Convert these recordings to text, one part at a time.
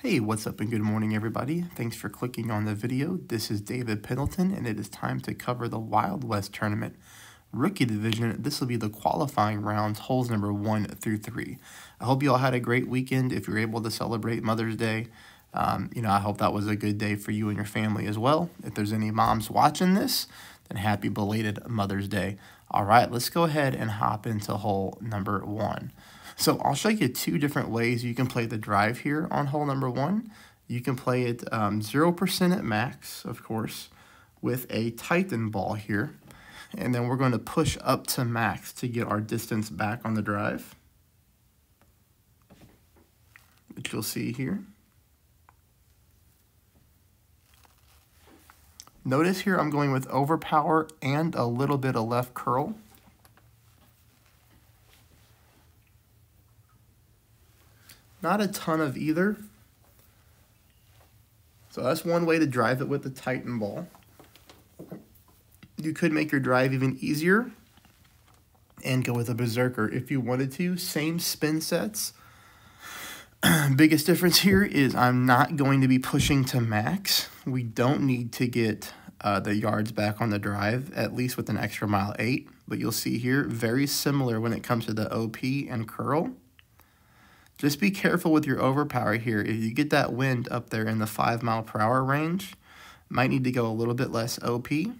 Hey, what's up and good morning everybody. Thanks for clicking on the video. This is David Pendleton and it is time to cover the Wild West Tournament Rookie Division. This will be the qualifying rounds, holes number 1 through 3. I hope you all had a great weekend. If you're able to celebrate Mother's Day, I hope that was a good day for you and your family as well. If there's any moms watching this, then happy belated Mother's Day. All right, let's go ahead and hop into hole number 1. So I'll show you 2 different ways you can play the drive here on hole number 1. You can play it 0% at max, of course, with a Titan ball here. And then we're going to push up to max to get our distance back on the drive, which you'll see here. Notice here I'm going with overpower and a little bit of left curl. Not a ton of either. So that's one way to drive it with the Titan ball. You could make your drive even easier and go with a berserker if you wanted to. Same spin sets. Biggest difference here is I'm not going to be pushing to max. We don't need to get the yards back on the drive, at least with an extra mile 8. But you'll see here, very similar when it comes to the OP and curl. Just be careful with your overpower here. If you get that wind up there in the 5 mph range, might need to go a little bit less OP. You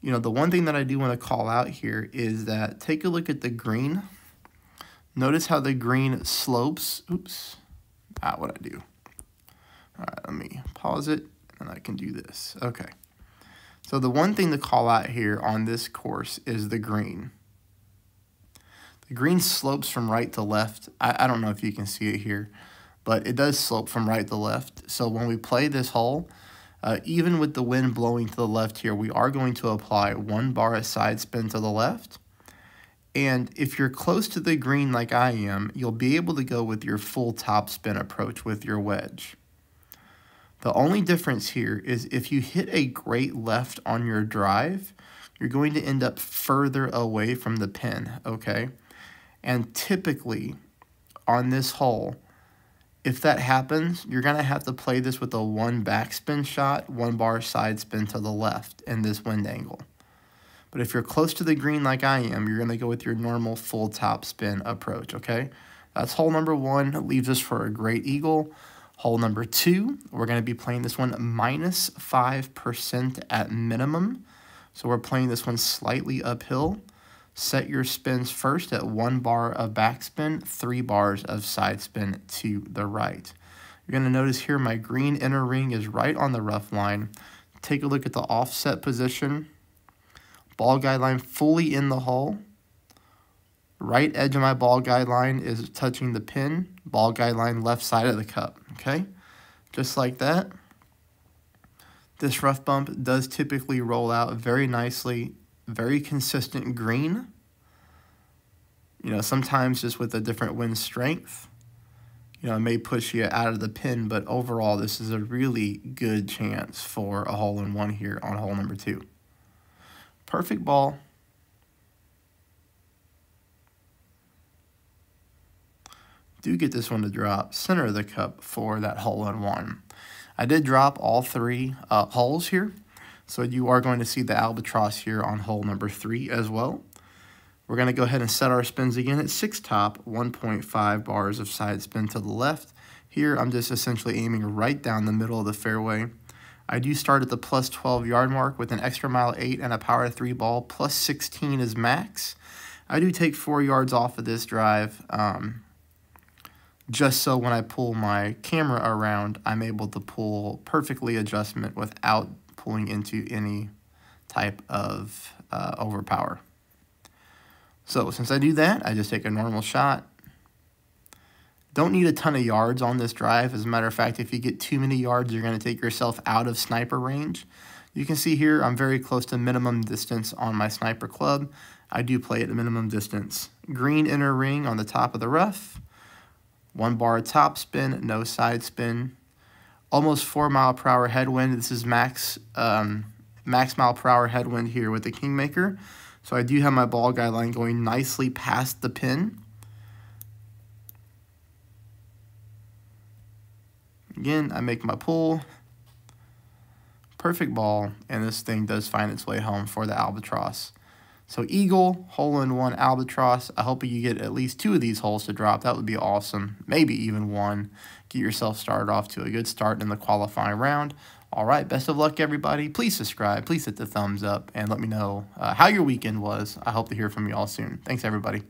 know, the one thing that I do want to call out here is that take a look at the green. Notice how the green slopes. Oops, not what I do. All right, let me pause it and I can do this. Okay. So the one thing to call out here on this course is the green. The green slopes from right to left. I don't know if you can see it here, but it does slope from right to left. So when we play this hole, even with the wind blowing to the left here, we are going to apply 1 bar of side spin to the left. And if you're close to the green like I am, you'll be able to go with your full top spin approach with your wedge. The only difference here is if you hit a great left on your drive, you're going to end up further away from the pin, okay? And typically, on this hole, if that happens, you're going to have to play this with a 1 backspin shot, 1 bar side spin to the left in this wind angle. But if you're close to the green like I am, you're going to go with your normal full top spin approach, okay? That's hole number 1. It leaves us for a great eagle. Hole number 2, we're going to be playing this one minus 5% at minimum. So we're playing this one slightly uphill. Set your spins first at 1 bar of backspin, 3 bars of side spin to the right. You're going to notice here my green inner ring is right on the rough line. Take a look at the offset position. Ball guide line fully in the hole. Right edge of my ball guide line is touching the pin. Ball guide line left side of the cup, okay? Just like that. This rough bump does typically roll out very nicely. Very consistent green. You know, sometimes just with a different wind strength, you know, it may push you out of the pin, but overall this is a really good chance for a hole-in-one here on hole number 2. Perfect ball. Do get this one to drop center of the cup for that hole-in-one. I did drop all 3 holes here. So you are going to see the albatross here on hole number 3 as well. We're going to go ahead and set our spins again at 6 top, 1.5 bars of side spin to the left. Here I'm just essentially aiming right down the middle of the fairway. I do start at the plus 12 yard mark with an extra mile 8 and a power 3 ball. Plus 16 is max. I do take 4 yards off of this drive just so when I pull my camera around, I'm able to pull perfectly adjustment without pulling into any type of overpower. So since I do that, I just take a normal shot. Don't need a ton of yards on this drive. As a matter of fact, if you get too many yards, you're going to take yourself out of sniper range. You can see here I'm very close to minimum distance on my sniper club. I do play at a minimum distance. Green inner ring on the top of the rough. 1 bar top spin, no side spin. Almost 4 mph headwind. This is max mile per hour headwind here with the Kingmaker. So I do have my ball guide line going nicely past the pin. Again, I make my pull. Perfect ball, and this thing does find its way home for the albatross. So eagle, hole-in-one albatross. I hope you get at least 2 of these holes to drop. That would be awesome. Maybe even 1. Get yourself started off to a good start in the qualifying round. All right, best of luck, everybody. Please subscribe. Please hit the thumbs up and let me know how your weekend was. I hope to hear from you all soon. Thanks, everybody.